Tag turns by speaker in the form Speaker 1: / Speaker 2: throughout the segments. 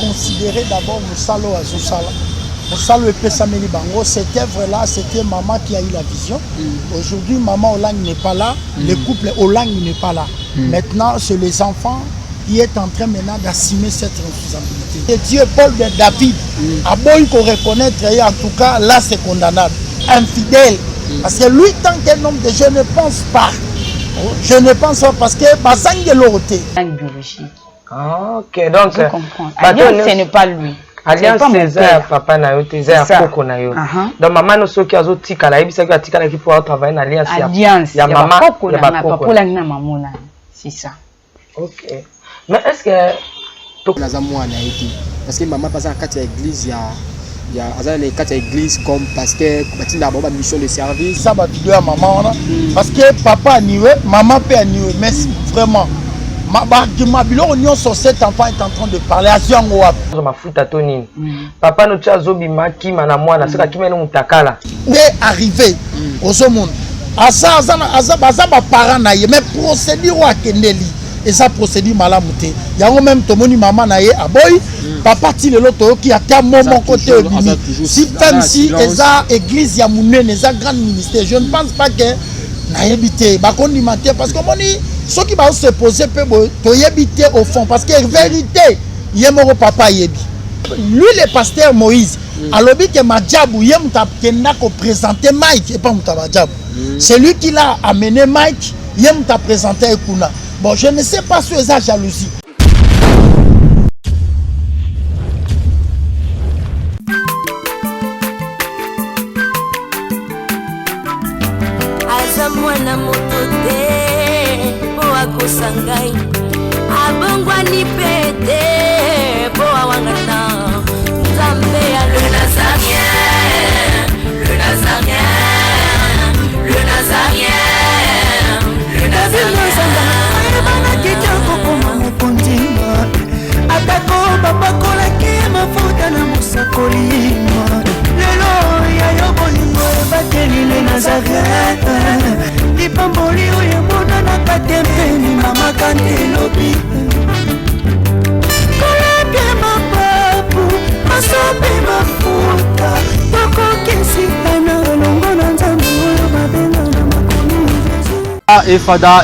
Speaker 1: considérer d'abord Moussalo Azoussala. Moussalo et Pessameli Bango, cette œuvre-là, c'était maman qui a eu la vision. Aujourd'hui, maman Olang n'est pas là, le couple Olang n'est pas là. Maintenant, c'est les enfants qui est en train maintenant d'assumer cette responsabilité. Et Dieu, Paul de David, a beau qu'on reconnaître, et en tout cas, là, c'est condamnable. Infidèle. Parce que lui, tant qu'un homme de je ne pense pas. Je ne pense pas parce que Basang de l'autre.
Speaker 2: Ok, donc,
Speaker 3: je comprends. Alliance, ce n'est pas lui.
Speaker 2: Alliance César, papa na yo, César Koko na yo. Donc maman no soki azo tika la yebisa ko tika la ki pour travailler na alliance ya maman ya Koko
Speaker 3: na maman. C'est ça.
Speaker 2: Ok. Mais est-ce que
Speaker 4: to na zamwa na été parce que maman passe à kati ya église ya azana kati ya église comme parce que batinda ba mission de service
Speaker 1: ça ba tudo ya maman parce que papa niwe, maman peut niwe mais vraiment ma biloko nyonso cet enfant est en train de parler à Ziango wap.
Speaker 2: Ma futa tonini. Papa no tcha zobi maki mana mwana sika kimeno mutakala.
Speaker 1: est arrivé au monde. Asa ba parents na ye mais procédure wa kendeli et ça procédure malamuté. Yango même tomoni maman na ye aboy papa ti lelo to qui a ta moment côté obimi. Si même si eza église ya munene eza grand ministère, je ne pense pas que na yebité ba kondimenter parce que moni ceux qui vont se poser peu to yebité au fond parce que vérité yemoro papa yebi. Lui le pasteur Moïse alobi que Madjabou yem ta kenda ko présenter Mike et pas Mutamadjabou. C'est lui qui l'a amené Mike yem ta présenter Ekuna. Bon, je ne sais pas sur sa jalousie.
Speaker 5: Azamwana motote boa kosangai abongwa ni pete boa wangata Nzambe ya le Nazarien le Nazarien le Nazarien le Nazarien
Speaker 6: atako babakola ke mafuta na musakolima lelo ya yo bolingo bateli le Nazareth lipamboli oyo mona na katempeni mama kantelobi kolake mapapu masope mafuta tokokesika na longo na Nzambe oyo babenga na makomi
Speaker 4: Fada,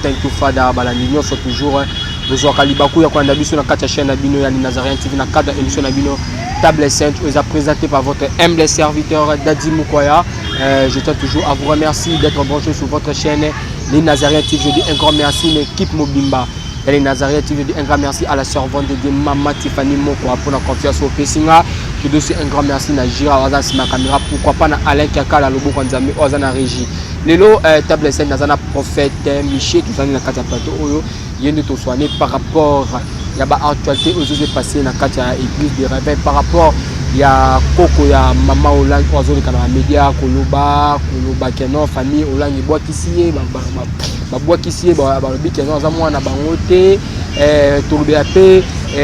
Speaker 4: thank you Fada, balani nyonso toujours besoin kalibaku ya kwanda biso na kati ya chaîne Nabino ya Nazarien TV na cadre émission Nabino Table Sainte vous a présenté par votre humble serviteur Dadi Mukwaya. Je tiens toujours à vous remercier d'être branché sur votre chaîne Les Nazariens TV. Je dis un grand merci à l'équipe Mobimba Les Nazariens TV. Je dis un grand merci à la servante de Maman Tiffany Mokwa pour la confiance au Pessinga. Je dis aussi un grand merci à Jira Oza Sima Kamera, pourquoi pas à Alain Kakala Lobo Kwanzame Oza na régie. Lelo Table Sainte Nazana prophète Miché tout ça na kati ya plateau oyo yende to soigner par rapport ya ba actualité aux autres passé na kati ya église de Réveil par rapport ya Koko ya mama Olang ozo kana média koloba keno famille Olang bois kisié ba bois kisié ba lobi keno za mwana bango te tolobe pe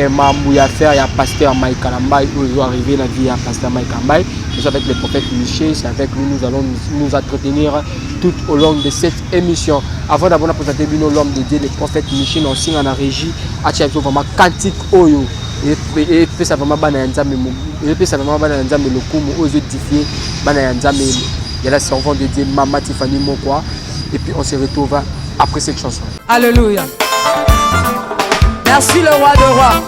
Speaker 4: mambu ya faire ya pasteur Mike Kalamba ozo arriver na vie ya pasteur Mike Kalamba. C'est avec le prophète Miché, c'est avec lui nous allons nous entretenir tout au long de cette émission. Avant d'avoir présenté l'homme de Dieu, le prophète Miché, nous signe en régie, à Tchaïko vraiment cantique oyo. Et puis ça vraiment bana nzambe et puis ça vraiment bana nzambe le kumu aux édifiés bana nzambe il y a la servante de Dieu Maman Tiffany Mokwa et puis on se retrouve après cette chanson.
Speaker 6: Alléluia. Merci le roi de rois.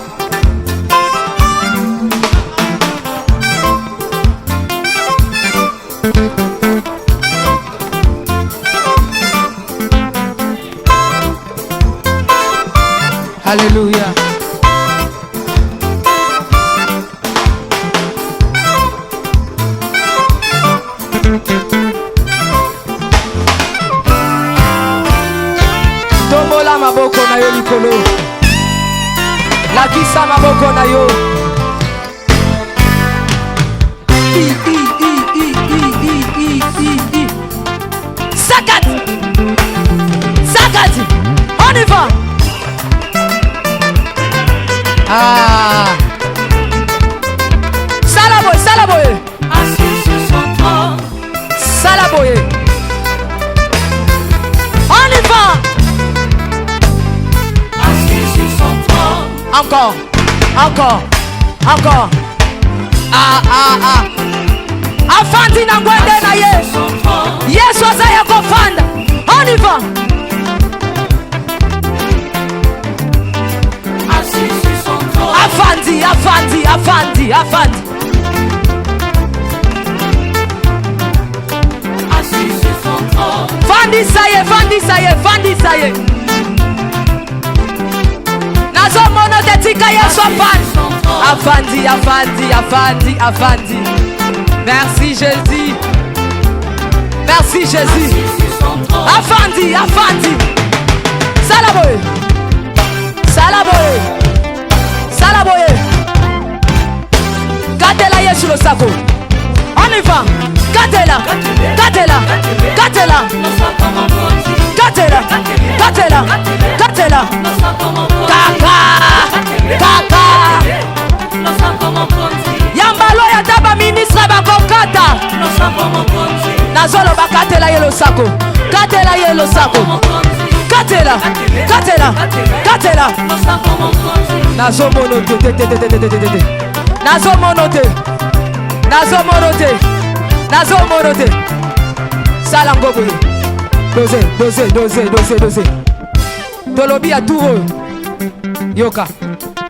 Speaker 6: Alléluia. Tombola maboko na yo likolo. Lakisa maboko na yo. Sakat. Sakat. On y va. Ah. Salaboye.
Speaker 5: assis sur son trône
Speaker 6: Salaboye. On y va.
Speaker 5: assis sur son trône
Speaker 6: Encore.
Speaker 7: Encore. Encore. Ah, ah, ah. Afandi na ngwende na ye. Yesu azaya kofanda. On y va. Afandi, afandi, afandi, afandi. Fandi saye, fandi saye, fandi saye. Nazo mono de tika yesu afandi. Afandi, afandi, afandi, afandi. Merci Jésus. Merci Jésus. Afandi, afandi. Salaboye. Salaboye. Salaboye. Gatela yesu lo sako. On y va. Gatela. Gatela. Gatela. Gatela. Gatela. Gatela. Kaka. Kaka. Yambalo ya taba ministre bakokata. Nazolo bakatela yelo sako. Katela yelo sako. Katela. Katela. Katela. Nazo monote. Nazo monote. Nazo monote. Nazo monote. Salango boye. Dose. Tolobi a tout. Yoka.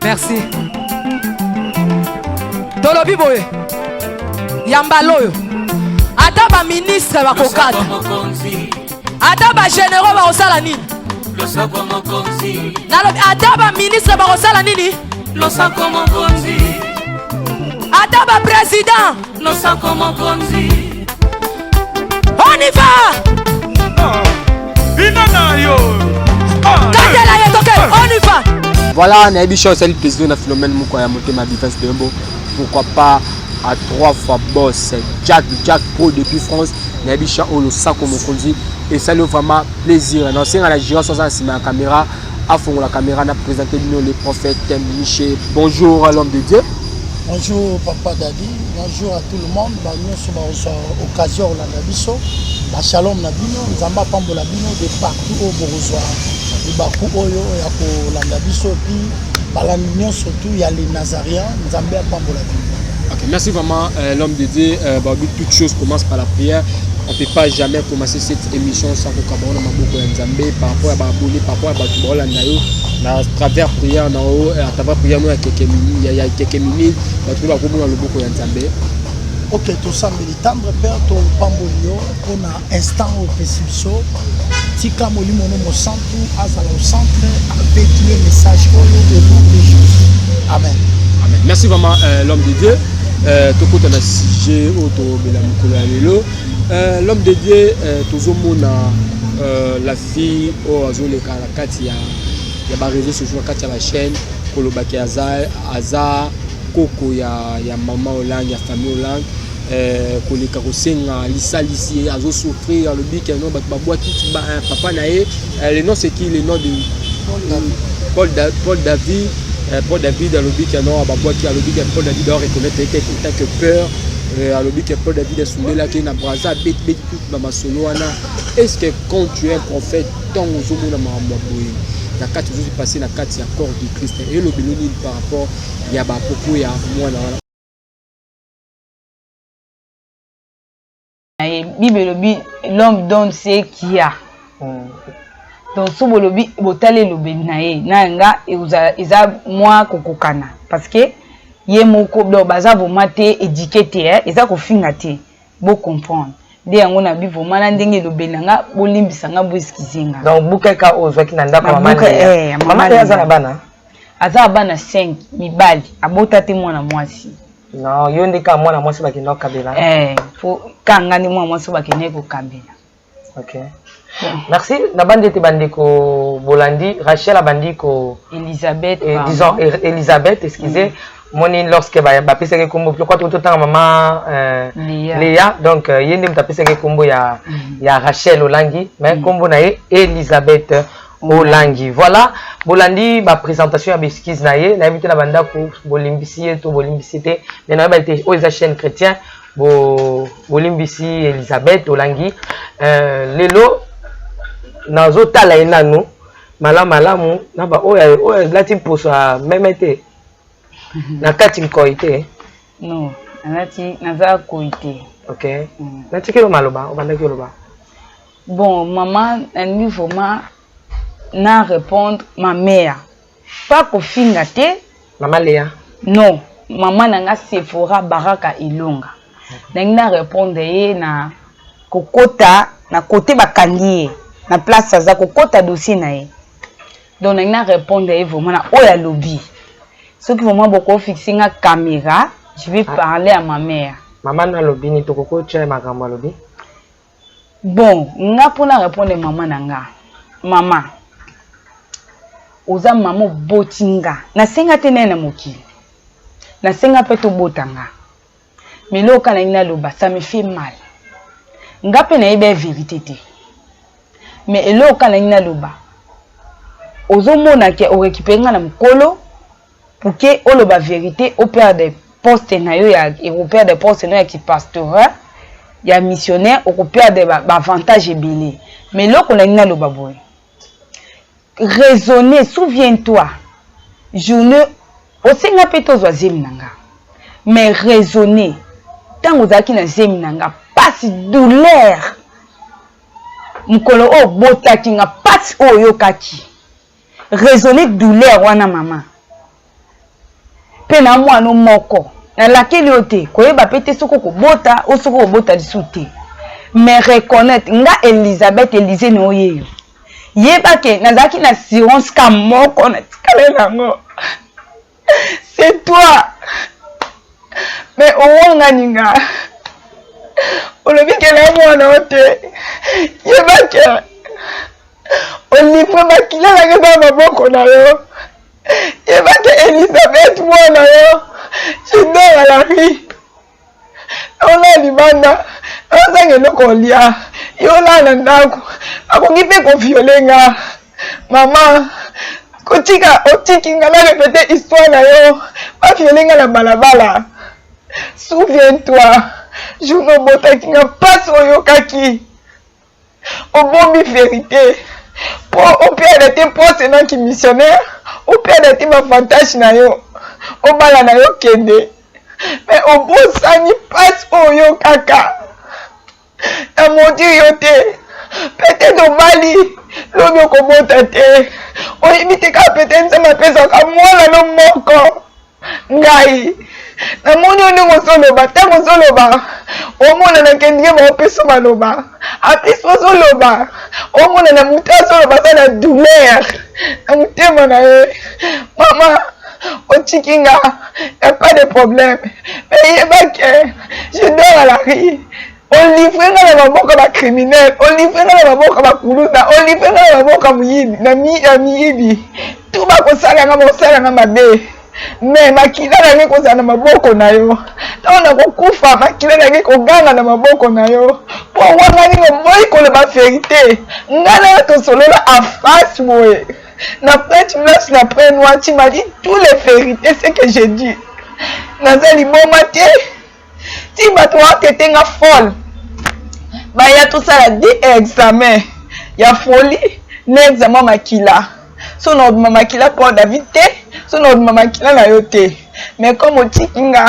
Speaker 7: Merci. Tolobi boye. Yambaloyo. Ataba ministre bakokata. Ataba généraux bakosala nini? Ataba ministre bakosala nini? Ataba président. On y va. On y va.
Speaker 4: Voilà, Naïbicha, c'est le plaisir de Philomène Moukoya monter ma vitesse de Mbo. Pourquoi pas à 3 fois boss Jack Pro depuis France. Naïbicha, au Sako Mokonzi. Et ça nous vraiment plaisir. Non, c'est à la girafe sans la caméra. À fond la caméra, on a présenté les prophètes Miché. Bonjour à l'homme de Dieu.
Speaker 1: Bonjour Papa Daddy, bonjour à tout le monde. Nous sommes à l'occasion de Bisso. Shalom Nabino, nous avons pambola bino de partout au Borozwa. Le Bakou Oyo et à Landa Bisso. Puis, Balanignon surtout, il y a les Nazariens. Nous avons pambola bino.
Speaker 4: Okay, merci vraiment l'homme de Dieu. Toute chose commence par la prière. On ne peut pas jamais commencer cette émission sans que Kabron Maboko Nzambe par rapport à Babouli, par rapport à Batoubola Nayo, à travers prière, à travers prière, il y a quelques minutes, on trouve à le Boko Nzambe.
Speaker 1: Ok, tout ça, militant, Père, ton Pambolio, on a instant au Pessibiso, Tika Molimono Mosantu, Azala au centre, avec le message au nom de Jésus. Amen.
Speaker 4: Amen. Merci vraiment l'homme de Dieu. Toko tana sujet auto bela mukolo lelo. L'homme de Dieu, tozomona la fille au azole kati ya réseaux sociaux kati ya la chaîne kolobaki aza koko ya maman Hollande ya famille Hollande koleka kosenga lisalisi azo souffrir le bic non ba boiti papa nae le nom c'est qui le nom de Paul David dans le bic non ba boiti le bic Paul David doit reconnaître tant que peur à l'objet que Paul David est soulevé là qui n'a brasa bête toute ma solo ana. Est-ce que quand tu es un prophète tant aux hommes na mamboui la carte vous passer la carte ya corps du Christ et le beloni par rapport ya ba popo ya moi na
Speaker 3: l'homme donne ce qu'il y a. Donc si vous le botale le benaye nanga eza moi kokokana parce que ye moko do baza vomate éduqué eza ko finga te bo comprendre de yango na bi vomana ndenge lo benanga bolimbisa nga bo eskizinga
Speaker 2: donc bukeka ozwaki na ndako mama aza
Speaker 3: bana 5 mibali abota te mwana mwasi
Speaker 2: non yo ndeka mwana mwasi bakenda kabela
Speaker 3: fo kanga ni mwana mwasi bakenda ko kabela.
Speaker 2: OK. Merci. Nabandi te bandeko Bolandi, Rachel abandiko
Speaker 3: Elisabeth,
Speaker 2: disons Elisabeth, excusez. Moni lorsque ba pesa ke kombo je crois tout temps maman Léa donc yende mtapesa ke kombo ya Rachel Olangi mais kombo na Elisabeth Olangi. Voilà Bolandi ba présentation ya besquize na ye na invité na banda ko bolimbisi to bolimbisi te mais na ba été aux chaîne chrétien bolimbisi Elisabeth Olangi lelo nazo tala enano malamu na ba oya lati poso a memete Nakati mkoite.
Speaker 3: Non, nati naza koite.
Speaker 2: OK. Nati kilo maloba, obanda kilo ba.
Speaker 3: Bon, maman, à niveau na répondre ma mère. Pas qu'au fin gâté.
Speaker 2: Maman Léa.
Speaker 3: Non, maman nanga Sephora Baraka Ilonga. Na répondre na kokota na côté bakangi na place za kokota dossier na ye. Donc na répondre vraiment na oya lobby. Ce qui vraiment beaucoup fixer nga caméra, je vais parler à ma mère.
Speaker 2: Maman na lobby ni to koko cha makambo lobby.
Speaker 3: Bon, nga pona répondre maman nanga. Maman. Oza maman botinga. Na senga tena na moki. Na senga peto botanga. Mais là quand na loba, ça me fait mal. Nga pe na ebe vérité te. Mais là quand na loba. Ozo mona ke o récupérer nga na mkolo pour que o loba vérité au père des postes na yo ya européen des postes na qui pasteur. Il y a missionnaire au père des avantages belé. Mais là qu'on a na loba boy. Raisonner, souviens-toi. Journée au senga peto zo zeminanga. Mais raisonner tant vous aki na zeminanga passe douleur. Mukolo o botaki nga passe o yokaki. Raisonner douleur wana mama. Pena mwana moko. Na laquelle yote koyeba pete soko ko bota o soko ko bota disute. Mais reconnaître nga Elisabeth Élisée no yeyo. Yeba ke nazaki na assurance ka moko na tikale nango. C'est toi. Mais au wanga ninga. Olobi ke na mwana ote. Yeba ke olifre makila na ngeba maboko na yo. Yeba ke Elisabeth mwana yo. Je dors à la rue. On a libanda. On a le colia. Et on a un ndako. Ako ngipe ko violenga. Maman. Kotika otikinga na répéter histoire na yo. Pas violenga la balabala. Souviens-toi. Je me bota kinga passe oyokaki. Au bon vérité. Pour au père de tes postes non qui missionnaire. Au père de tes avantages na yo. Au bala na yo kende. Mais au bon sani passe oyo kaka. Na mon Dieu yote. Peut-être au Mali. L'homme komota te. Oyebite ka peut-être ça m'appelle ka mwana no moko. Ngai. Na moni oni ngosoloba, ta ngosoloba. Omona na kendie mo peso maloba. Apeso soloba. Omona na muta soloba ça na douleur. Na mutema na ye. Maman, otikinga, y a pas de problème. Mais yebake, je dors à la rue. On livre na maboko ba criminel, on livre na maboko ba kuluta, on livre na maboko muyibi, na miyibi. Tout ba ko sala nga mo sala nga mabe. Mais makila na ngi ko zana maboko na yo. Taona ko kufa makila na ngi ko ganga na maboko na yo. Po wanga ni moyi ko le ba vérité. Ngana to solola a face moye. Na prêtre na prenoir tu m'as dit toutes les vérités ce que j'ai dit. Nazali bon matin. Si toi t'étais nga folle. Ba ya tout ça la dit examen. Ya folie, n'examen makila. Son ordre makila pour David te, son ordre makila na yote. Mais comme au tikinga,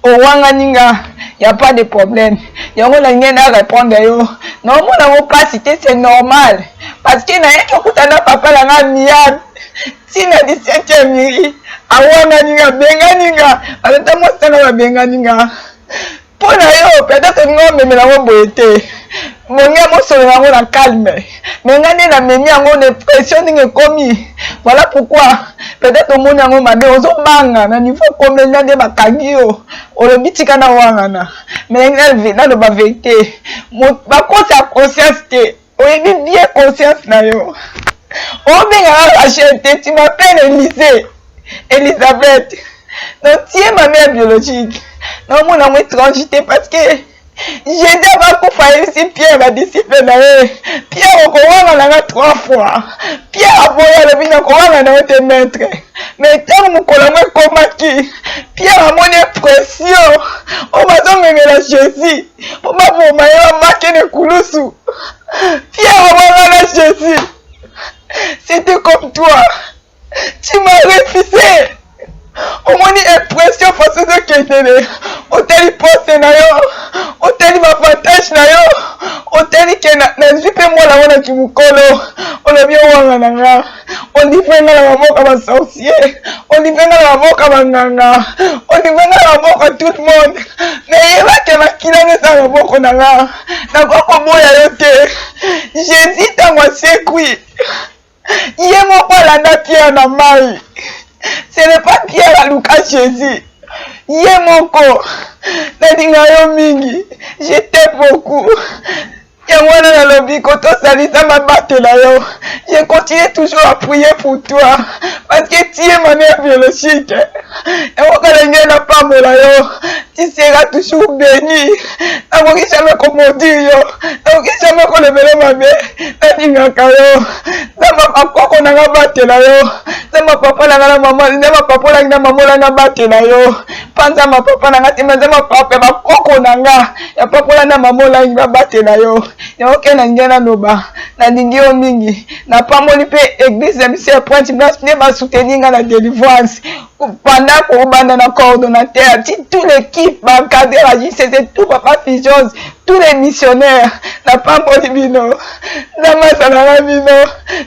Speaker 3: au wanga ninga, y a pas de problème. Yango na ngena répondre yo. Non mon pas cité c'est normal. Parce que na yeke kutana papa la nga miad. Si na 17e miri, awanga ninga benga ninga, alata mo sana ba benga ninga. Pona yo peut-être ngombe me la boyete. Monga mo solo yango na calme. Mais ngane na memi yango ne pression ninge komi. Voilà pourquoi peut-être mon yango mabe ozo banga na niveau combien de bakangi yo. Olobitika na wanga na. Mais ngelve na do ba vérité. Ba conscience te. Oyebi bien conscience na yo. Obenga acheter, tu m'appelles Élisée. Elisabeth. Donc tu es ma mère biologique. Non mon amour étrangité parce que j'ai d'abord qu'on fasse ici Pierre la disciple na ye. Pierre okowanga na 3 fois. Pierre aboya le bina okowanga na te maître. Mais tant mukolo mwe komaki. Pierre amone pression. O bazongengela Jésus. Po ba boma yo makene kulusu. Pierre aboya na Jésus. C'était comme toi. Tu m'as refusé.
Speaker 8: omoni impression façon de kendele oteli poste na yo oteli mavantage na yo oteli ke nazwi mpe mwana wana kimukolo olobi owanga na nga ondivre nga na maboko basorcier ondivre nga na maboko banganga ondivre nga na maboko tout le monde nayebake makila eza na maboko na nga nakokoboya yo te jésus ntango asekwi ye moko alanda Pierre na mai. Ce n'est pas Pierre à Lucas Jésus. Ye moko. Nadinga yo mingi. Je t'aime beaucoup. Yango na lobi koto salisa mabatela yo. Je continue toujours à prier pour toi. Parce que tu es ma mère biologique. Yango kalenge na pambola yo. Tu seras toujours béni. Nakoki jamais komodir yo. Nakoki jamais kolebele mabe. Nadingaka yo. Zamba pakoko nanga batela yo. Zamba papa nanga na mama. Zamba papa nanga na mama nanga batela yo. Panza ma papa nanga tima zamba papa bakoko nanga. Ya papa na mama nanga batela yo. Yaoke na ngena loba. Na ndingi yo mingi. Na pamoli pe église de Monsieur Prince Blanche ne va soutenir la délivrance. Pendant qu'on bande na coordonnateur, tout l'équipe va encadrer la justice, c'est tout papa Fijos, tous les missionnaires, la pamoli bino. Zama salana bino.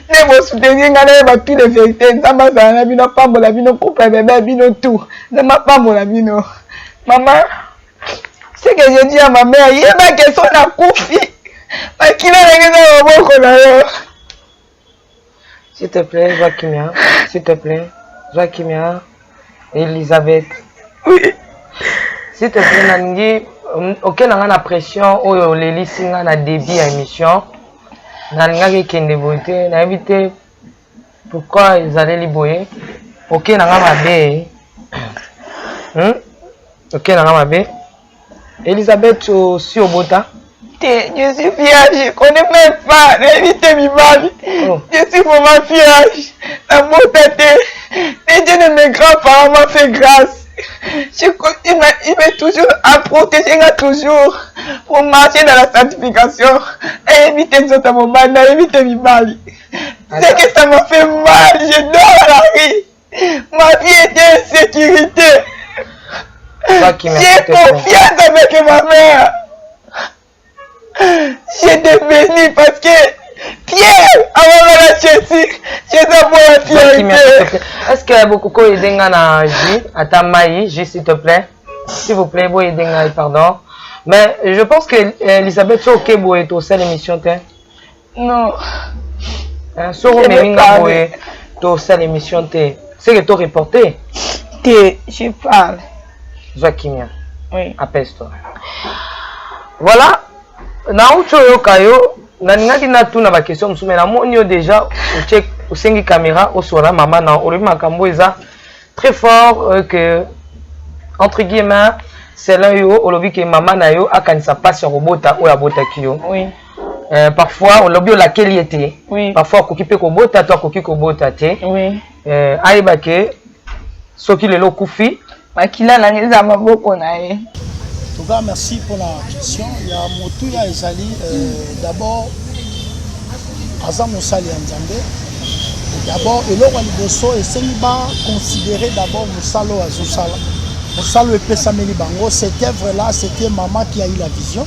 Speaker 8: Ne va soutenir la tous les vérités. Zama salana bino, pambola bino, coupe bébé bino tout. Zama pambola bino. Maman, c'est que j'ai dit à ma mère, il y a ma question na koufi.
Speaker 2: S'il te plaît, Joachimia. S'il te plaît, Joachimia. Elisabeth.
Speaker 8: Oui.
Speaker 2: S'il te plaît, Nangi. Ok, on a la pression. Oh, les lycéens ont débit à l'émission. Nangi qui est dévoté. On a invité. Pourquoi ils allaient libérer? Ok, on a ma bé. Ok, on a ma bé. Elisabeth, aussi au Bota.
Speaker 8: Je suis vierge, je ne connais même pas, n'invitez mes mari. Je suis vraiment vierge. La beauté, et Dieu de mes grands-parents m'a fait grâce. Il m'a toujours à protéger, toujours pour marcher dans la sanctification. Et éviter les autres moments, éviter mes mari. C'est que ça m'a fait mal, je dors à la rue. Ma vie était en sécurité. J'ai confiance avec ma mère. J'ai devenu parce que Pierre, avant la Jésus, j'ai d'abord la fierté.
Speaker 2: Est-ce que beaucoup de gens ont dit à ta maille, s'il te plaît? S'il vous plaît, vous aidez, pardon. Mais je pense que Elisabeth, c'est ok pour être au sein de l'émission.
Speaker 8: Non.
Speaker 2: Sur le méringa, au sein de l'émission, c'est que tu as reporté.
Speaker 8: Je parle.
Speaker 2: Joachimia.
Speaker 8: Oui.
Speaker 2: Apaise-toi. Voilà. Na ucho yo kayo na ningaki na tuna ba question musume na monio déjà au check au sengi caméra au sora mama na olobi makambo eza très fort que entre guillemets c'est là yo olobi que mama na yo akanisa passe robota ou ya bota kiyo.
Speaker 8: Oui.
Speaker 2: Parfois olobi la quelle était.
Speaker 8: Oui.
Speaker 2: Parfois kokipe ko bota to koki ko bota te.
Speaker 8: Oui.
Speaker 2: Aiba ke soki lelo kufi
Speaker 8: makila na ngeza maboko na ye.
Speaker 1: En tout cas, merci pour la question. Il y a Motouya Ezali. D'abord, Azam Moussali Anzambe. D'abord, Elora Liboso et Seniba considérer d'abord Moussalo Azusala. Moussalo et Pessameli Bango. Cette œuvre-là, c'était maman qui a eu la vision.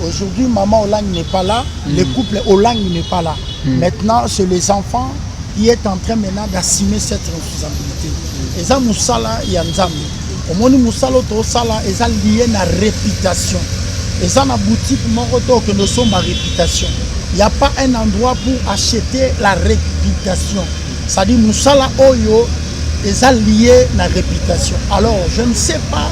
Speaker 1: Aujourd'hui, maman Olang n'est pas là. Le couple Olang n'est pas là. Maintenant, c'est les enfants qui est en train maintenant d'assumer cette responsabilité. Et ça, Moussala Yanzambe. Au moins, Moussalo Tosala est lié à la réputation. Et ça, dans la boutique, que nous sommes ma réputation. Il n'y a pas un endroit pour acheter la réputation. Ça dit Moussala Oyo est lié à la réputation. Alors, je ne sais pas,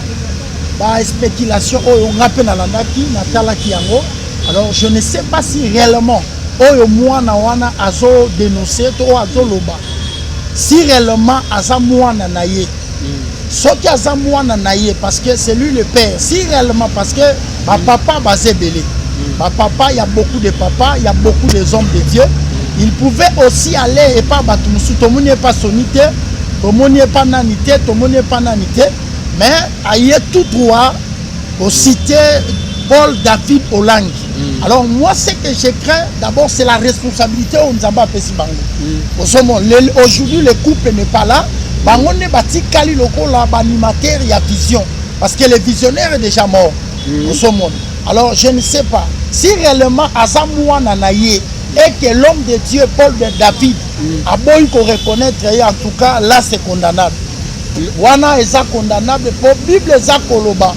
Speaker 1: la spéculation, on rappelle à l'andaki, Natala Kiango. Alors, je ne sais pas si réellement, Oyo Mouana Wana Azo dénoncé, ou Azo Loba. Si réellement, Aza Mouana Naye. Ce qui a Zamouana naïe parce que c'est lui le père. Si réellement parce que ma papa basé belé. Ma papa, il y a beaucoup de papas, il y a beaucoup de hommes de Dieu. Il pouvait aussi aller et pas Batumoussou. Tout le monde n'est pas sonité, tout le monde n'est pas nanité, tout le monde n'est pas nanité. Mais aïe tout droit au cité Paul David Olang. Alors moi ce que je crains d'abord c'est la responsabilité au Nzamba Pesibango. Aujourd'hui le couple n'est pas là. bango ne batikali lokola animateur ya vision parce que le visionnaire est déjà mort au ce monde. Alors je ne sais pas si réellement Azamouana naye et que l'homme de Dieu Paul de David a beau qu'on reconnaître et en tout cas là c'est condamnable. Wana eza condamnable pour Bible eza koloba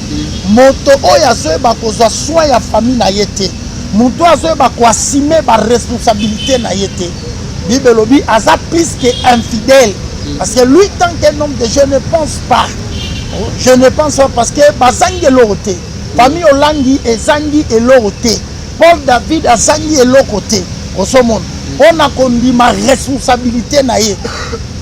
Speaker 1: moto oya zoe ba kozwa soin ya famille na yete moto azoe ba ko assumer ba responsabilité na yete. Bible lobi aza plus que infidèle parce que lui tant qu'un homme de Dieu ne pense pas parce que bazangi loroté famille olangi ezangi eloroté Paul David azangi elokoté au ce monde on a conduit ma responsabilité na ye.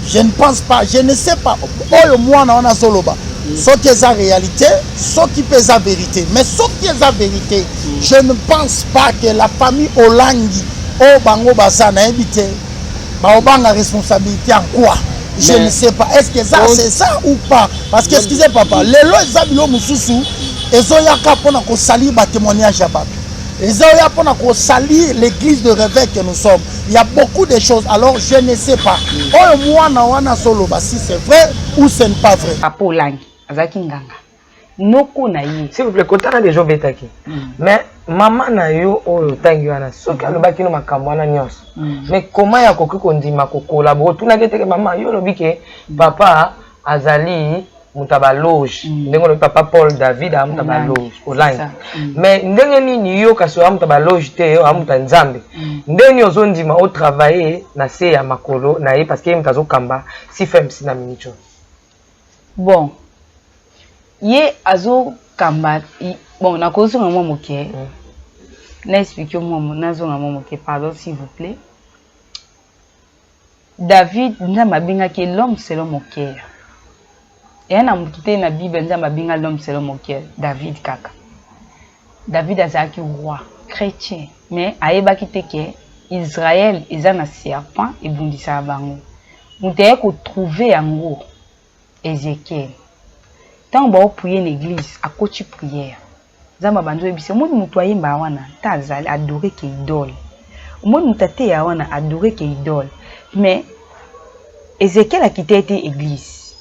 Speaker 1: Je ne pense pas, je ne sais pas. Oh, moi, on a soloba. Ce qui est la réalité, ce qui est la vérité. Mais ce qui est la vérité, je ne pense pas que la famille Olangi, oh, bango basana, invité, bah, on a responsabilité en quoi? Je ne sais pas. Est-ce que ça, c'est ça ou pas? Parce que, excusez papa, les lois, ils ont mis ils ont yaka pour salir le témoignage à Bab. Ils ont pour salir l'église de réveil que nous sommes. Il y a beaucoup de choses. Alors, je ne sais pas. Oh, moi, na solo, si c'est vrai ou ce n'est pas vrai.
Speaker 3: Papa Olangi, azaki nganga. Noko na ye.
Speaker 2: S'il vous plaît, quand on a des gens bétaki. Mais maman na yo o tangi wana. Soki alobaki no makambo wana nyonso. Mais comment ya koki kondima ko collaborer? Tuna keteke maman yo lobi ke papa azali mutaba loge ndengo le papa Paul David a mutaba loge Olangi mais ndenge nini yo kaso a mutaba loge te yo a muta nzambe ndenge ozondima au travailler na se ya makolo na ye parce que mutazo kamba si femme si na minicho
Speaker 3: bon ye azo kamba bon na kozo ngamo moke na expliquer moi nazo ngamo moke pardon s'il vous plaît David ndama binga ke l'homme selon mon cœur. Et un homme qui na Bible ndama binga l'homme selon mon cœur David kaka. David azaki roi chrétien mais ayeba kiteke Israël ezana serpent et bundisa bango. Muteye ko trouver yango Ézéchiel. Tant ba prier l'église à côté prière. Zamba banzo ebise mo mutoye mba wana ta azali adorer ke idole. Mo mutate ya wana adorer ke idole. Mais Ézéchiel a quitté l'église.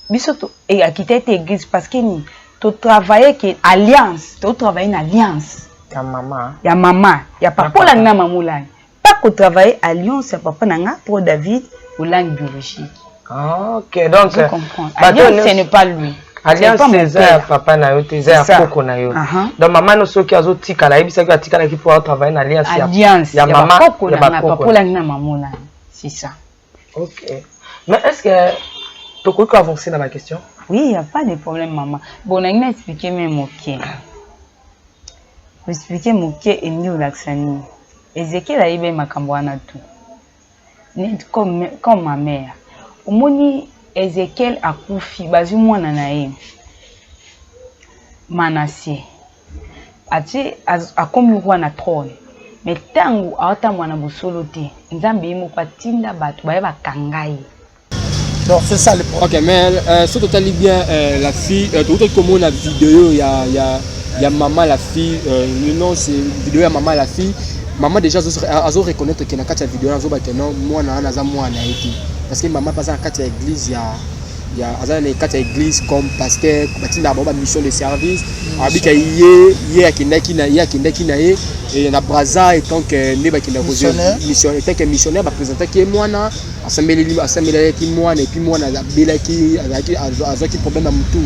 Speaker 3: Bisoto a quitté l'église parce que ni tu travailles que alliance, tu travailles une alliance.
Speaker 2: Ya maman.
Speaker 3: Ya maman, ya papa la na mamoulani. Pas que travailler alliance ya papa nanga pour David ou langue biologique.
Speaker 2: OK, donc
Speaker 3: je comprends. Alliance ce n'est pas lui.
Speaker 2: Alliance c'est papa na yo, c'est koko na yo. Donc maman no soki azotika la yebisa ki atika la ki pour travailler na alliance
Speaker 3: ya
Speaker 2: maman
Speaker 3: ya papa la na mamoulani. C'est ça.
Speaker 2: OK. Mais est-ce que tu peux avancer dans ma question?
Speaker 3: Oui, il n'y a pas de problème, maman. Bon, on a expliqué mes mots. Expliquer mon pied et nous l'accent. Ézéchiel a eu ma camboana tout. Comme ma mère. Au moment Ézéchiel a coufi, basu moi nanae. Manassé. A comme le roi na trône. Mais tangu aota mwana bosolo te. Nzambe mo patinda batu ba ba kangai.
Speaker 1: Donc c'est ça le problème.
Speaker 4: OK, mais ce total bien la fille tout comme on a vidéo il y a maman la fille le nom c'est vidéo ya maman la fille. Maman déjà azo reconnaître que na kati ya vidéo azo ba que non moi na za moi na été parce que maman passe à kati ya église il y a azana na kati ya église comme pasteur batinda ba mission de service abika yé akindaki na ye et na braza et tant que ne ba kinda mission et tant que missionnaire ba présenter qui moi assemblée qui moi et puis moi na bela qui azaki problème à mutu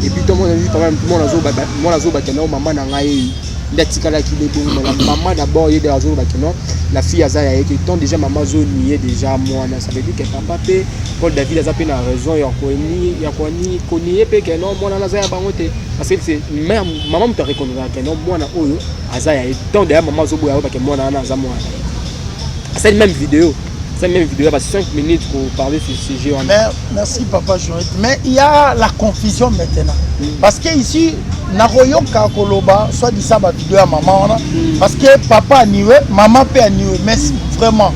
Speaker 4: et puis tout le monde dit problème tout le monde azo ba que non maman na ngai ndatikala ki de bon maman d'abord il est azo ba que non la fille azaya et qui tant déjà maman zo nié déjà moi ça veut dire que papa pe Paul David a zappé na raison ya koni konié pe que non moi na azaya bangote parce que c'est même maman me te reconnaître que non moi na oyo azaya et tant déjà maman zo boya ba que moi na za moi c'est la même vidéo. C'est même vidéo, parce que 5 minutes pour parler sur ce sujet.
Speaker 1: Merci papa Joël. Mais il y a la confusion maintenant. Parce que ici, Naroyo Kakoloba, soit dit ça, vidéo à maman, parce que papa a nié, maman peut a nié, mais vraiment,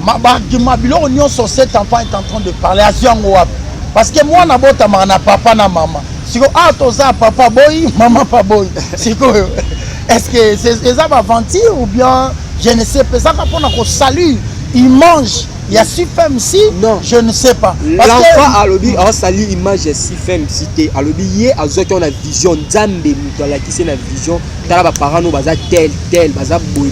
Speaker 1: ma bilo union sur cet enfant est en train de parler à Ziangouab. Parce que moi, na bota na papa na maman. Si vous avez papa boy, maman pas boy. Est-ce que c'est ça va mentir ou bien je ne sais pas ça pour qu'on salue il mange. Il y a si femme si, non, je ne sais pas.
Speaker 4: L'enfant a l'obi, a sali image si femme si t'es. A l'obi yé a zo qui on a vision d'ambe mutuala qui c'est la vision. T'as la parent nous baza tel baza boy.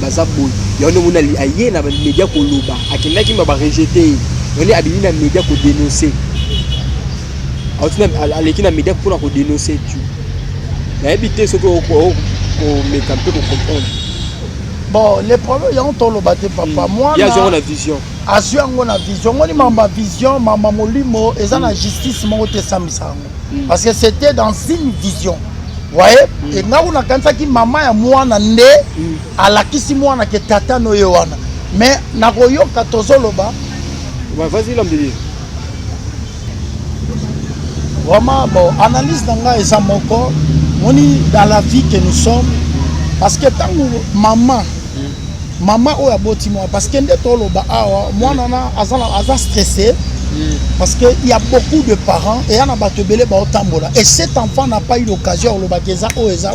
Speaker 4: Y a un homme a yé na média koloba. A qui n'a qui m'a rejeté. On est habillé na média pour dénoncer. A tu n'as à l'équipe na média pour dénoncer tu. La habité ce que au mécampé pour comprendre.
Speaker 1: Bon, les problèmes, il y a un tolo batté papa. Moi,
Speaker 4: il y a zéro la vision.
Speaker 1: Assure la vision. Moi, ma vision, ma molimo, et ça la justice, moi, parce que c'était dans une vision. Vous voyez? Et là, on a quand ça qui maman et moi, nande, à la qui si moi, na que tata no yoana. Mais na royo katozo loba.
Speaker 4: Vas-y, l'homme de Dieu.
Speaker 1: Vraiment, bon, analyse d'anga et ça mon corps. On est dans la vie que nous sommes. Parce que tant que maman ou aboti moi parce que moi nana aza stressé parce que il y a beaucoup de parents et y en a batebele ba otambola et cet enfant n'a pas eu l'occasion le bakeza o eza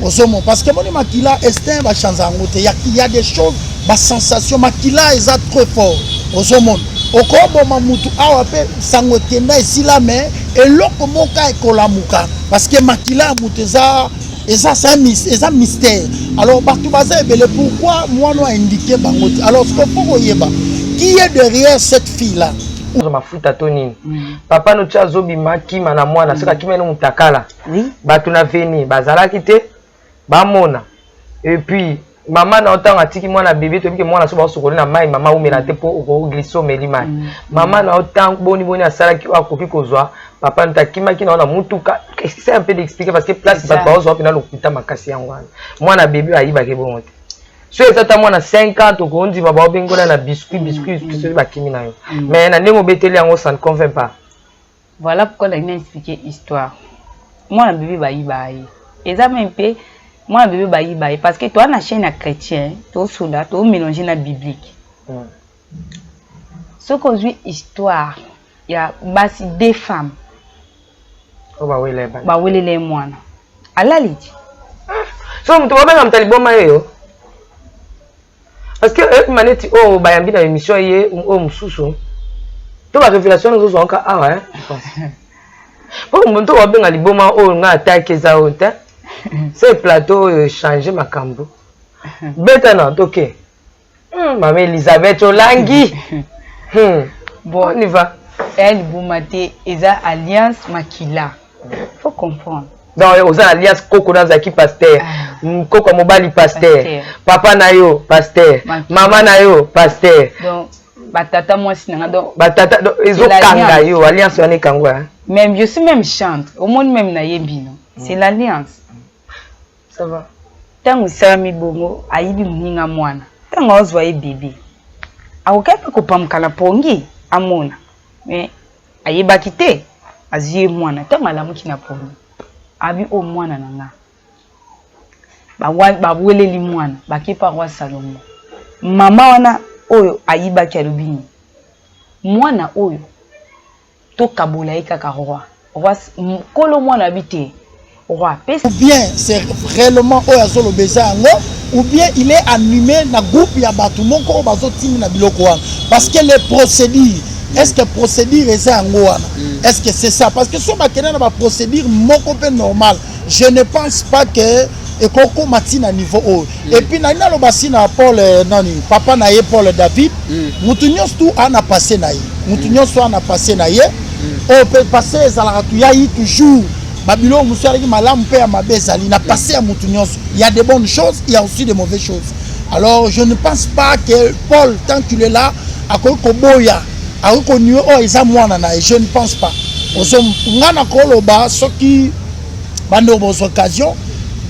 Speaker 1: o osomo parce que moni makila estin ba chanza ngote il y a des choses ba sensation makila eza très fort osomo okobo mamutu awa pe sangokenda esila mais eloko moka ekolamuka parce que makila muteza. Et ça, c'est un mystère. Alors, pourquoi moi, nous indiqué Bangote? Alors, ce qu'il faut dire, qui est derrière cette fille-là?
Speaker 2: Je m'en fous à Tony. Papa, nous avons zobima qui m'a moi, c'est qui m'a nous takala. Oui. Tu n'as venu, bazala quitté, bamona. Et puis, maman n'a autant attiqué moi la bébé, tu dis que moi, la souvent sur la main, maman ou mélate pour glisser au mélima. Maman n'a autant boni à sala qui a copié qu'aux papa ntakima qui na mutuka c'est un peu d'expliquer parce que place pas ba ozo pina lokuta makasi yango moi na bébé ayiba ke bon so etata moi na 5 ans to kondi baba obengola na biscuit so ba kimi na yo mais na ndemo beteli yango ça ne convainc pas.
Speaker 3: Voilà pourquoi la m'a expliqué histoire. Moi na bébé bayiba et ça même peu moi na bébé bayiba parce que toi na chaîne chrétien to soda to mélanger na biblique. Ce qu'on dit histoire il y a basi des femmes.
Speaker 2: Oh bah oui
Speaker 3: les moines. Allah dit.
Speaker 2: So tu vas bien amtali bon mayo. Parce que maneti oh bayambi na émission yé oh mususu. To ba révélation nous ont ka ah ouais. Pour mon to va bien ali bon ma oh nga attaque za honte. C'est plateau changer makambo. Betana OK. Maman Elisabeth Olangi.
Speaker 3: Bon, on y va. Elle boumate eza alliance makila. Faut comprendre.
Speaker 2: Donc aux alliance Koko Nazaki pasteur, Koko Mobali pasteur, papa nayo pasteur, maman nayo pasteur.
Speaker 3: Donc batata moi sinanga donc
Speaker 2: batata ezo kanga yo alliance wana kangwa.
Speaker 3: Même je suis même chante, au monde même na yebino. C'est l'alliance.
Speaker 2: Ça va.
Speaker 3: Tango sami bongo ayibi mninga mwana. Tango ozwa bébé. Aukapa ko pamkala pongi amona. Mais ayeba kité azie mwana tanga la mukina pongi. Abi o mwana nanga. Ba weleli mwana bakipa roi Salomo. Mama wana oyo ayiba kalubini. Mwana oyo to kabola ekaka roi. Roi kolo mwana habité. Roi pesa.
Speaker 1: Ou bien c'est réellement oyo azolo bezango ou bien il est animé na groupe ya batu moko bazo timi na biloko wana parce que les procédures est-ce que procédure est ça est-ce que c'est ça parce que si on va procédure moko pe normal je ne pense pas que et koko matina niveau haut et puis na lo basina Paul nani papa na ye Paul David mutunyos tout ana passé na ye mutunyos tout ana passé na ye on peut passer za la tuyayi toujours babilo musari malamu pe ya mabezali na passé à mutunyos il y a des bonnes choses il y a aussi des mauvaises choses alors je ne pense pas que Paul tant qu'il est là a koboya a reconnu oh eza mwana na je ne pense pas oso ngana koloba soki bando bos occasion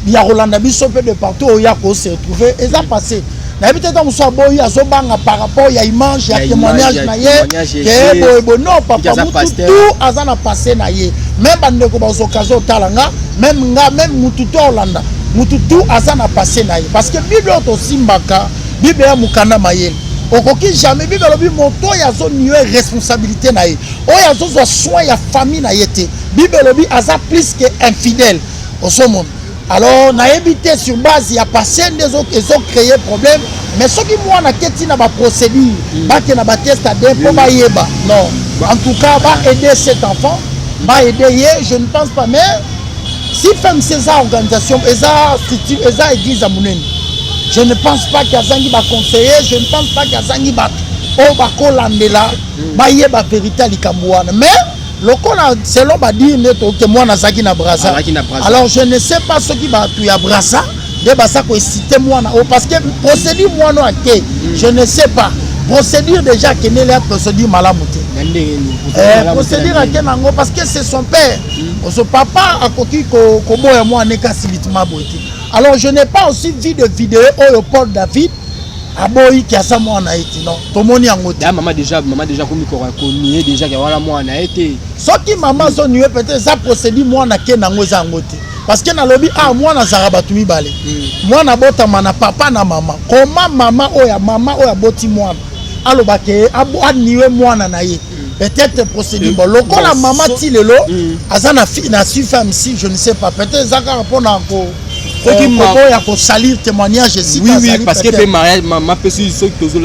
Speaker 1: ya Rolanda biso pe de partout ya ko se retrouver eza passé na peut-être on soit boya zo banga par rapport ya image ya témoignage na ye que bo non papa mutu tout azana passé na ye même bande ko bos occasion talanga même mutu to Rolanda mutu tout azana passé na ye parce que bible to simbaka bible ya mukanda mayele okoki jamais bible lobi moto ya zo niwe responsabilité na ye o ya zo soin ya famille na yete bible lobi aza plus que infidèle au somon alors na éviter sur base ya patient des autres ils ont créé problème mais ce qui moi na keti na ba procédure ba ke na ba test ADN pour ba yeba non en tout cas va aider cet enfant va aider je ne pense pas mais si femme ces organisations eza structure eza église amuneni je ne pense pas qu'il y a zangi ba conseiller je ne pense pas qu'il y a zangi ba o ba kolandela ba yeba vérité likamwana mais lokola selon ba dire neto que moi na zaki na brasa alors je ne sais pas ce qui va tout ya brasa de basa ko citer moi na parce que procédure moi no ake je ne sais pas procédure déjà que ne la procédure malamuté procédure ake nango parce que c'est son père son papa a koki ko boya moi neka silitima boté alors je n'ai pas aussi vu de vidéo au Paul David aboyi qui a ça moi na été non to moni yango te maman déjà comme ko nier déjà que voilà moi na été ce qui maman son nier peut-être ça procédure moi na ke nango za ngote parce que na lobby moi na zarabatu mibale moi na bota mana papa na maman comment maman oya boti moi aloba ke aniwe moi na ye peut-être procédure bon lokola maman ti lelo azana na su femme si je ne sais pas peut-être ça ka répondre encore il y a salir témoignage ici
Speaker 4: oui parce que mariage maman peut sur ce que vous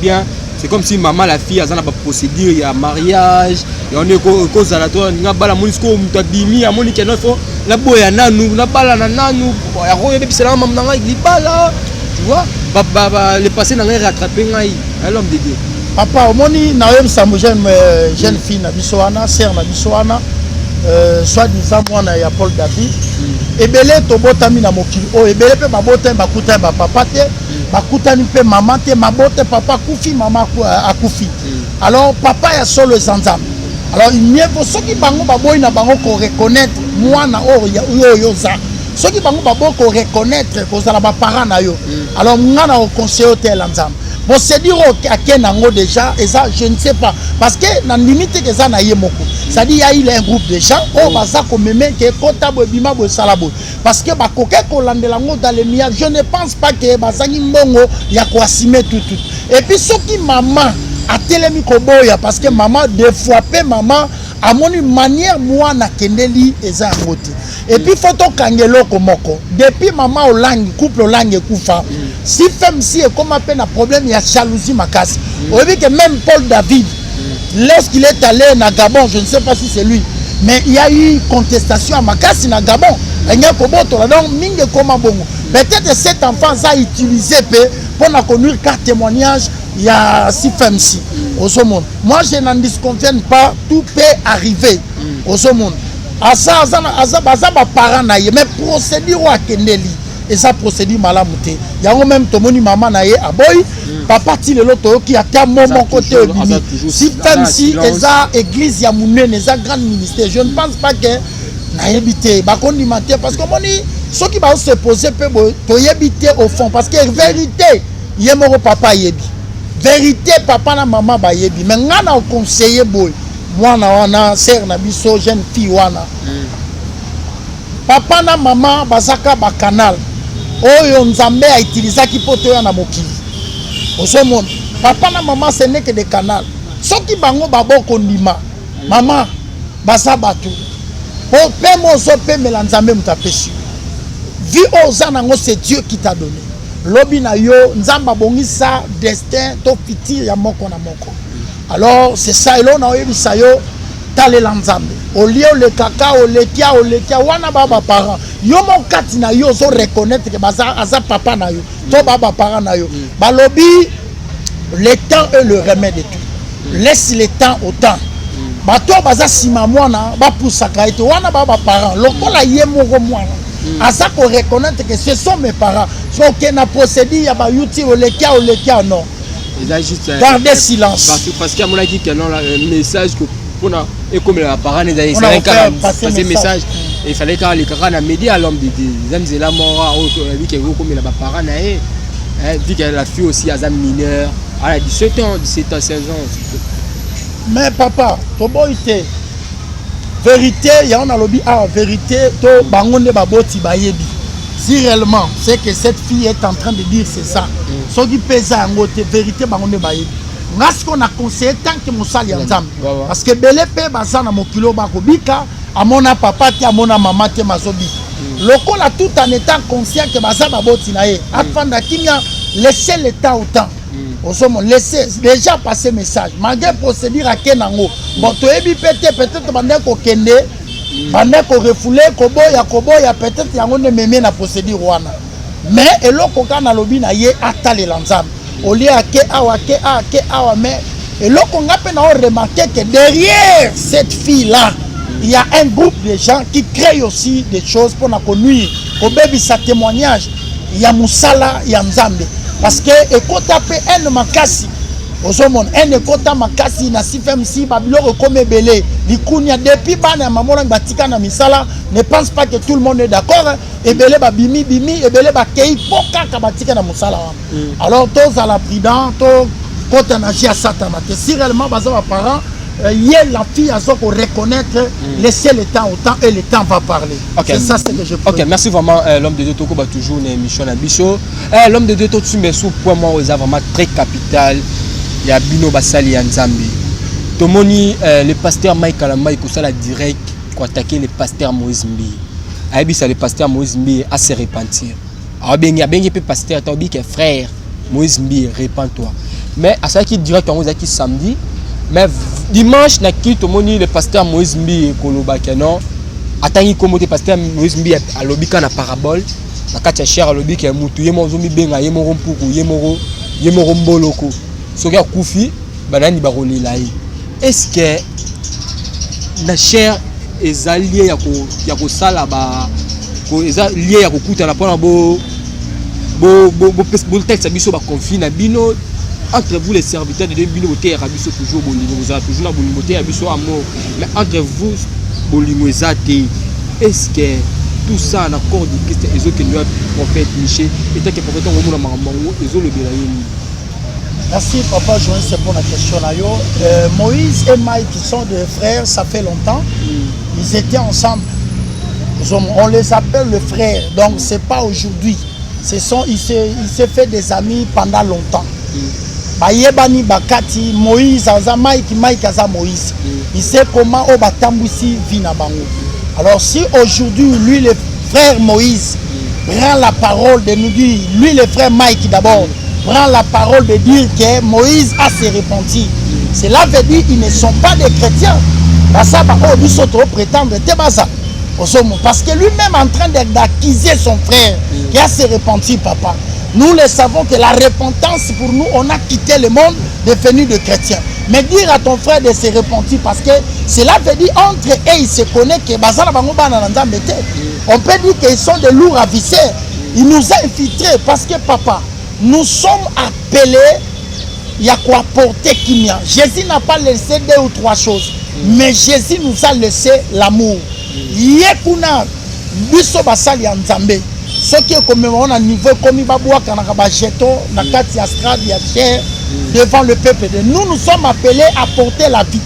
Speaker 4: bien c'est comme si maman la fille a une procédure il y a mariage et on est cause à la toi nga bala monisco mutabimi a moni keno fo la boya nanu na bala na nanu ya ko yebe c'est la maman nga libala tu vois le passé n'a rien rattrapé ngai l'homme de Dieu
Speaker 1: papa au moni na yem sa jeune fille na bisoana sœur na bisoana soit disant moi na ya Paul David ebele to botami na mokili o ebele pe babota bakuta ba papa te bakutani pe maman te mabote papa kufi maman akufi alors papa ya solo zanzam alors il mieux faut ceux qui bango baboy na bango ko reconnaître moi na yo za ceux qui bango babo ko reconnaître ko za ba parents na yo alors ngana au conseil hôtel nzam bon c'est dire à quel nango déjà et ça je ne sais pas parce que na limite que ça na yemoko ça dit il y a un groupe de gens oh baza ko meme que kotabo bima bo salabo parce que ba koke ko landela ngo dans les mia je ne pense pas que bazangi mbongo ya ko assumer tout et puis ce qui maman a telemi ko boya parce que maman deux fois pe maman à mon manière moi na kendeli eza ngote et puis photo kangelo komoko depuis maman au langue couple langue kufa si femme si et comme appelle un problème il y a jalousie makasi on dit que même Paul David lorsqu'il est allé na Gabon je ne sais pas si c'est lui mais il y a eu contestation à makasi na Gabon donc minge comment bongo peut-être cet enfant ça utilisé pour na conduire carte témoignage il y a si femme si au monde moi je n'en disconviens pas tout peut arriver au monde asa ba parents na ye mais procédure wa kendeli et ça procédure malamuté yango même tomoni maman na ye aboy papa ti lelo to qui a ta moment côté obimi si femme si eza église ya munene eza grand ministère je ne pense pas que na yebité ba kondimate parce que moni ceux qui va se poser peu to yebité au fond parce que vérité yemoro papa yebi vérité papa na maman ba yebi mais ngana au conseiller boy mwana wana sœur na biso jeune fille wana papa na maman bazaka ba canal oyo nzambe a utilisé ki poto ya na mokili osomon papa na maman ce n'est que des canaux soki bango baboko ndima maman basa batu po pe mozo pe melanzambe mutapesi vie oza nango c'est Dieu qui t'a donné lobi na yo nzamba bongisa destin to futur ya moko na moko alors c'est ça et là on a eu ça yo tale lanzambe au lieu le kaka au lekia wana baba parents yo mon kati na yo zo reconnaître que baza aza papa na yo to baba parents na yo balobi le temps est le remède de tout laisse le temps au temps bato baza sima mwana ba poussaka ete wana baba parents lokola ye moko mwana aza ko reconnaître que ce sont mes parents so que na procédure ya ba yuti au lekia non gardez silence
Speaker 4: parce qu'il y a mon qui non le message que et comme les parents les passer message il fallait que les parents médias à l'homme des hommes et la mort vu que comme les parents dit que la fille aussi a un mineur à 17 ans 16 ans
Speaker 1: mais papa to boité vérité ya on a lobby ah vérité to bangonde baboti bayebi si réellement c'est que cette fille est en train de dire c'est ça ce qui pèse en côté vérité bangonde bayebi parce qu'on a conseillé tant que mon sali ensemble parce que belé pe bazana mokilo bakobika amona papa ti amona maman ti mazobi lokola tout en étant conscient que bazaba boti na ye afanda kimia laissez le temps au temps. Laissez déjà passer message. Malgré procédure à Kenango. Bon, tu es peut-être pendant qu'on kende, pendant qu'on refoule, koboya, peut-être qu'il y a un mémé na procédure wana. Mais et l'autre qu'on a lobby na yé atale l'ensemble. Au lieu à ke awa, mais et l'autre qu'on a remarqué que derrière cette fille-là, il y a un groupe de gens qui créent aussi des choses pour nous connuire. Au baby sa témoignage, il y a Moussala, il y a Nzambe. Parce que ekota pe en makasi ozomon en ekota makasi na sifem si babilo comme belé likunya depuis bana mamona batika na misala ne pense pas que tout le monde est d'accord et belé ba bimi et belé ba kei poka ka batika na musala alors tous à la prudent to kota na jia satana que si réellement baza ba parents la fille a qu'on reconnaître, laisser le temps au temps et le temps va parler. Okay. C'est ça ce que je peux.
Speaker 4: Ok, merci vraiment l'homme de Dieu Toko ba toujours une émission à Bicho. L'homme de Dieu Toko Tsumbesu pour moi est vraiment très capital. Il y a Bino Basali en Zambie. Tomoni le pasteur Mike Kalamba il la direct pour attaquer le pasteur Moïse Mbi. Aibi ça le pasteur Moïse Mbi à se repentir. Alors bien il y a bien pasteur Tobi que frère Moïse Mbi repens-toi. Mais à ça qui direct on qui samedi. Mais dimanche, le pasteur Moïse Mbi Kolobakeno attendit comme le pasteur Moïse Mbi à l'obika na parabole, na katia cher à l'obika mutu yemo zomi benga yemo rompuku yemo romboloko. Soga kufi banani baroni lai. Est-ce que la chair est alliée ya ko sala ba ko lié ya ko kuta na pona bo texte biso ba conflit na bino entre vous les serviteurs de Bino Boté Rabiso toujours bolingo vous avez toujours la bolingoté Rabiso amour mais entre vous bolingo ezate est-ce que tout ça en accord de Christ et autres que nous prophète Michel et tant que prophète on mona mamango et le belayeni.
Speaker 1: Merci papa Joël c'est pour la question là yo Moïse et Mike qui sont des frères ça fait longtemps ils étaient ensemble on les appelle les frères donc c'est pas aujourd'hui il s'est fait des amis pendant longtemps. Bayebani bakati Moïse aza Mike aza Moïse. Il sait comment au batambousi vina bango. Alors si aujourd'hui lui le frère Moïse prend la parole de nous dire, lui le frère Mike d'abord prend la parole de dire que Moïse a se repenti. Cela veut dire qu'ils ne sont pas des chrétiens. Parce que prétendre te baza. Parce que lui-même en train d'accuser son frère qui a se repenti papa. Nous le savons que la repentance pour nous, on a quitté le monde devenu de chrétiens. Mais dire à ton frère de se repentir parce que cela veut dire entre eux, ils se connaissent que on peut dire qu'ils sont des lourds à visser. Il nous a infiltrés parce que papa, nous sommes appelés, il y a quoi porter Kimia. Jésus n'a pas laissé 2 ou 3 choses, mais Jésus nous a laissé l'amour. Yekuna biso basali ya Nzambe. Ce qui est comme on a niveau comme il va boire quand on a jeton, na kati astrade ya chair devant le peuple de nous sommes appelés à porter la vie.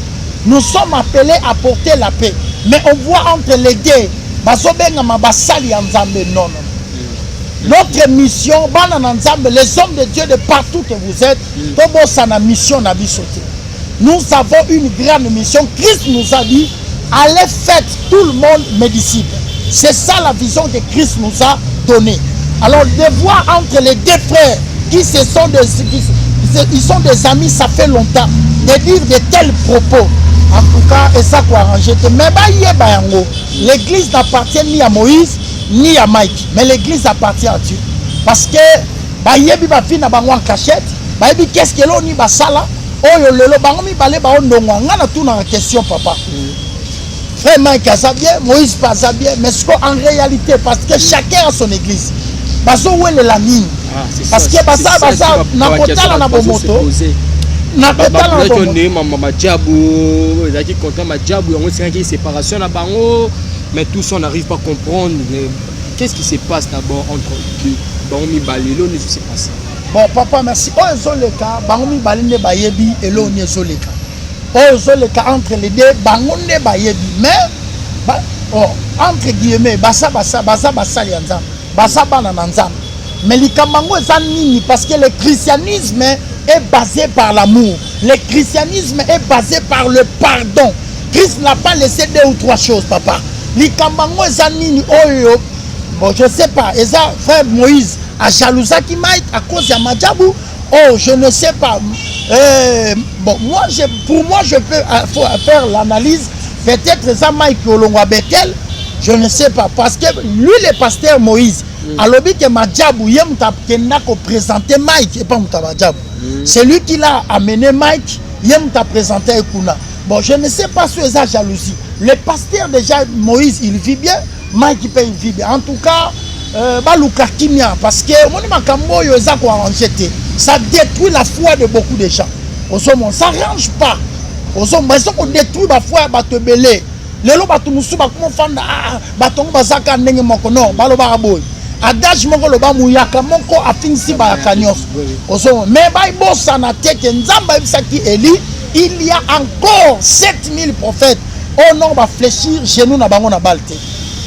Speaker 1: Nous sommes appelés à porter la paix. Mais on voit entre les deux, bazobenga mabasali ya Nzambe non. Notre mission, les hommes de Dieu de partout que vous êtes, mission nous avons une grande mission. Christ nous a dit, allez faites tout le monde mes disciples. C'est ça la vision que Christ nous a donnée. Alors de voir entre les 2 frères qui sont des amis, ça fait longtemps, de dire de tels propos. En tout cas, et ça quoi arranger. Mais l'église n'appartient ni à Moïse, ni à Mike. Mais l'église appartient à Dieu. Parce que, qu'est-ce que l'on y a sala? Question, papa. Frère Mike a bien, Moïse passe bien, mais en réalité, parce que chacun a son église. Parce que où est la ligne? Parce que
Speaker 4: mais tout ça on n'arrive pas à comprendre. Qu'est-ce qui se passe d'abord entre deux?
Speaker 1: Bon, papa, merci. Oh, le cas, Bangomi Baline Bayebi et l'on est le cas. Oh, le cas entre les deux, Bangonde Bayebi. Mais, entre guillemets, Bassa Lianzam, Bassa Banananzam. Mais les Kamango Zanini, parce que le christianisme est basé par l'amour. Le christianisme est basé par le pardon. Christ n'a pas laissé 2 ou 3 choses, papa. Les Kamango Zanini, bon, je ne sais pas, et ça, frère Moïse, à jalousie Mike à cause de Madjabou. Oh, je ne sais pas. Bon, pour moi, je peux faire l'analyse. Peut-être ça Mike Olongwa Betel. Je ne sais pas. Parce que lui, le pasteur Moïse, alors que Madjabou, il a présenté Mike et pas Madjabou. C'est lui qui l'a amené Mike, il a présenté Ekuna. Bon, je ne sais pas sur sa jalousie. Le pasteur déjà, Moïse, il vit bien. Mike, il vit bien. En tout cas, Baluka Kimia, parce que ça détruit la foi de beaucoup de gens. Ça ne range pas. On détruit la foi de belé. Les gens qui comment fanda batongo bazaka ndenge moko non baloba boy. Adage moko loba muyaka moko afinisi ba kanyos. Mais Bible ça na teke nzamba bisaki Eli, il y a encore 7000 prophètes. On va fléchir chez nous na bango na balte.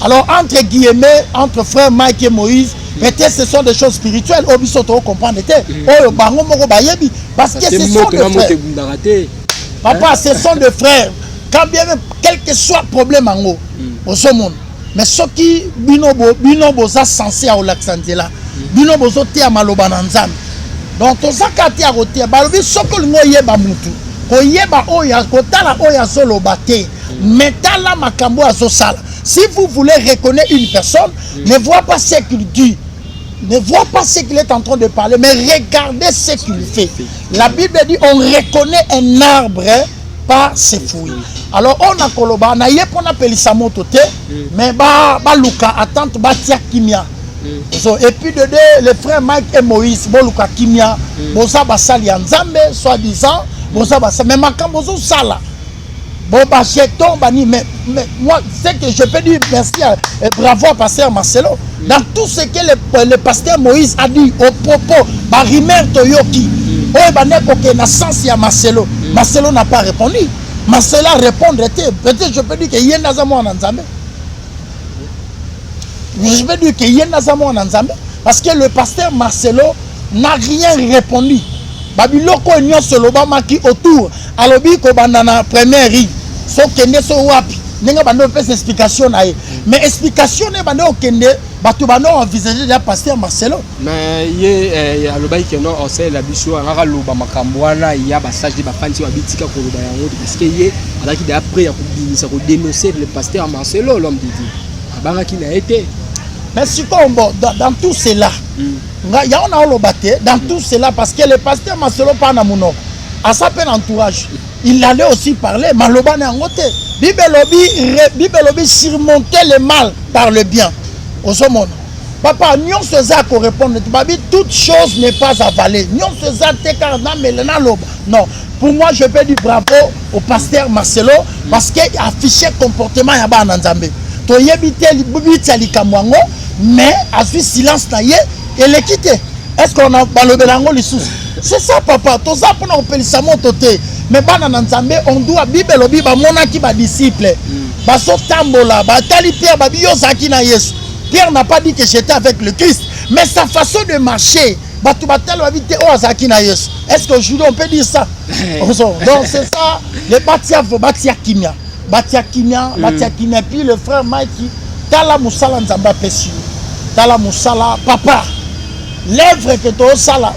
Speaker 1: Alors entre guillemets, entre frère Mike et Moïse, peut-être ce sont des choses spirituelles. Obisoto comprendre oh bango moko bayebi parce que ce sont des frères. Papa, ce sont des frères. Quand bien même, quel que soit le problème en haut, au monde. Mais ce qui binobo ça censé à l'accentela, binobo zoté à malobananzam. Donc tout ça quand à roté, balobi soko ngo yeba mutu, ko yeba oya, ko tala oya solo bate, metala makambo azo sala. Si vous voulez reconnaître une personne, ne voyez pas ce qu'il dit, ne voyez pas ce qu'il est en train de parler, mais regardez ce qu'il fait. La Bible dit on reconnaît un arbre par ses fruits. Alors on a koloba na ye pona pelisa motote mais ba luka attente ba tia kimia. Et puis de les frères Mike et Moïse bo luka kimia boza basali ya nzambe soi-disant boza basa mais makambo zo sala bon ba jeton bani mais moi c'est que je peux dire merci et bravo à pasteur Marcelo dans tout ce que le pasteur Moïse a dit au propos ba rimer toyoki oh ba neko ke na sens ya Marcelo. Marcelo n'a pas répondu. Marcelo répondre peut-être je peux dire que yenda za mwana nzambe. Je peux dire que yenda za mwana nzambe parce que le pasteur Marcelo n'a rien répondu. Babiloko nyonso lobama ki autour alobi ko bandana première rive. So kende so wapi nenga bando pesa explication na ye. Mais explication ne bando kende batu bando envisager ya pasteur Marcelo.
Speaker 4: Mais ye alobai que non on sait la biso ngaka loba makambo wana ya ba sage ba fanti wa bitika ko loba yango parce que ye alaki d'après ya ko binisa ko dénoncer le pasteur Marcelo l'homme de Dieu. Abanga qui n'a été.
Speaker 1: Mais si dans tout cela il y a on lobate dans tout cela parce que le pasteur Marcelo pas na muno à sa peine entourage. Il allait aussi parler maloba na ngote. Bible lobi surmonter le mal par le bien. Au monde. Papa, nous sommes répondre. Toute chose n'est pas avalée. Nous sommes non. Pour moi, je peux dire bravo au pasteur Marcelo parce qu'il a affiché comportement yaba nanzambe. To yebite li kamwango mais a fait silence na ye et le quitter. Est-ce qu'on a balobelango li sous? C'est ça papa. To ça pour nous pelisa mototé. Mais bana nanzambe on doit Bible lobi ba monaki ba disciple. Ba sotambola ba tali Pierre ba biyo zaki na Yesu. Pierre n'a pas dit que j'étais avec le Christ, mais sa façon de marcher, est-ce qu'aujourd'hui on peut dire ça? Donc c'est ça, le Batia Kimia. Batia Kimia, puis le frère Mikey, Tala Moussala Nzamba Pessu, Tala Moussala, papa, l'œuvre que tu as sala,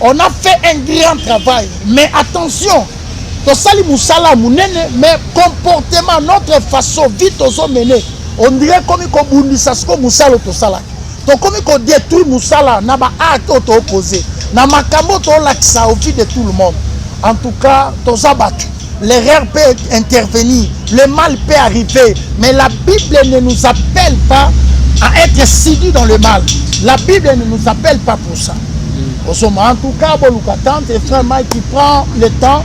Speaker 1: on a fait un grand travail, mais attention, to sali Moussala Mounene, mais comportement, notre façon, vite aux mener. On dirait comme il bundisa ce que Moussala to sala. Donc comme il détruit Moussala, n'a pas acte opposé. N'a pas makambo to l'axa au fil de tout le monde. En tout cas, to zabattu. L'erreur peut intervenir, le mal peut arriver, mais la Bible ne nous appelle pas à être sidus dans le mal. La Bible ne nous appelle pas pour ça. En tout cas, Bolukatante et frère Mike qui prend le temps,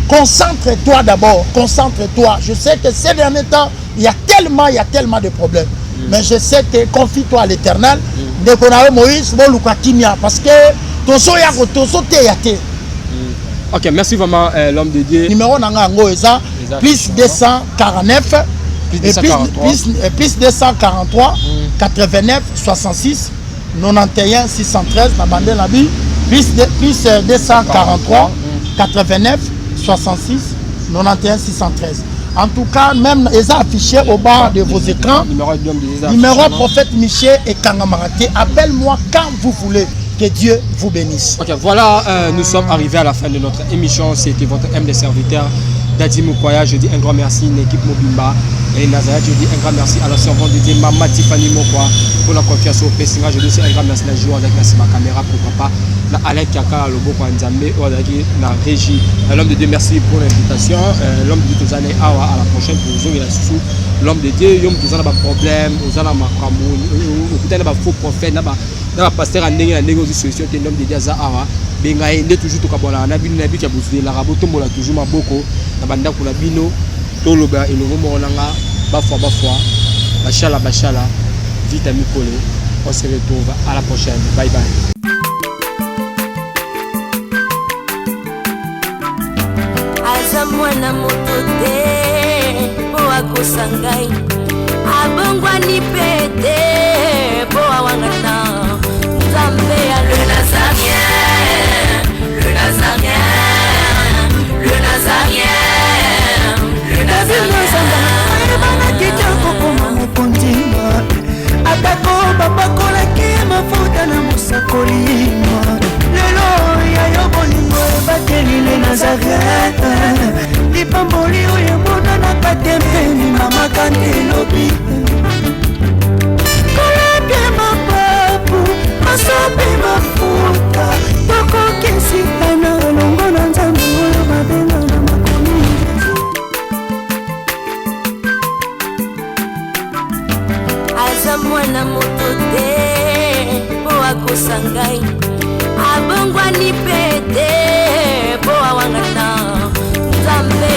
Speaker 1: Concentre-toi d'abord, concentre-toi. Je sais que ces derniers temps, il y a tellement de problèmes. Mais je sais que confie-toi à l'Éternel. Dès qu'on a Moïse, parce que ton so yate.
Speaker 4: Ok, merci vraiment l'homme de Dieu.
Speaker 1: Numéro nango eza plus 249 plus 243 89 66 91 613 na bande la bi plus 243 89 66 91 613. En tout cas, même ils ont affiché au bas de vos écrans. Numéro prophète Michel et Kangamaraté. Appelle-moi quand vous voulez. Que Dieu vous bénisse.
Speaker 4: Ok, voilà, nous sommes arrivés à la fin de notre émission. C'était votre M des serviteurs, Dadi Mukwaya. Je dis un grand merci à l'équipe Mobimba et Nazareth. Je dis un grand merci à la servante de Dieu, Maman Tiffany Mokwa, pour la confiance au Pessinga. Je dis aussi un grand merci à la joie avec ma caméra, pourquoi pas. La Alain Kaka, le beau Nzambe, la régie. L'homme de Dieu, merci pour l'invitation. L'homme de Dieu, tous années à la prochaine pour vous. L'homme de Dieu, il y a des problèmes, il y a des faux prophètes. Na pasteur andenge na ndenge solution te ndom de dia za awa benga ende toujours to kabona na bino na bicha bosudi la raboto mola toujours maboko na banda kuna bino to loba elongo mo nanga ba fois bashala vite mikole. On se retrouve à la prochaine. Bye bye.
Speaker 5: Azamwana motote po akosangai abongwa ni pete po awangata. Le Nazarien, le Nazarien, le Nazarien, le Nazarien.
Speaker 6: Atako babakola ke mafuta na musakolima lelo ya yo bolingo bateli le Nazareth lipamboli oyo mona na katempeni mama kantelobi kolake mapapu masopi mafuta tokokisikana longo na nzambe oyo babenga na makomi
Speaker 5: aza mwana moto te po akosangai abongwani pete po awangata nzambe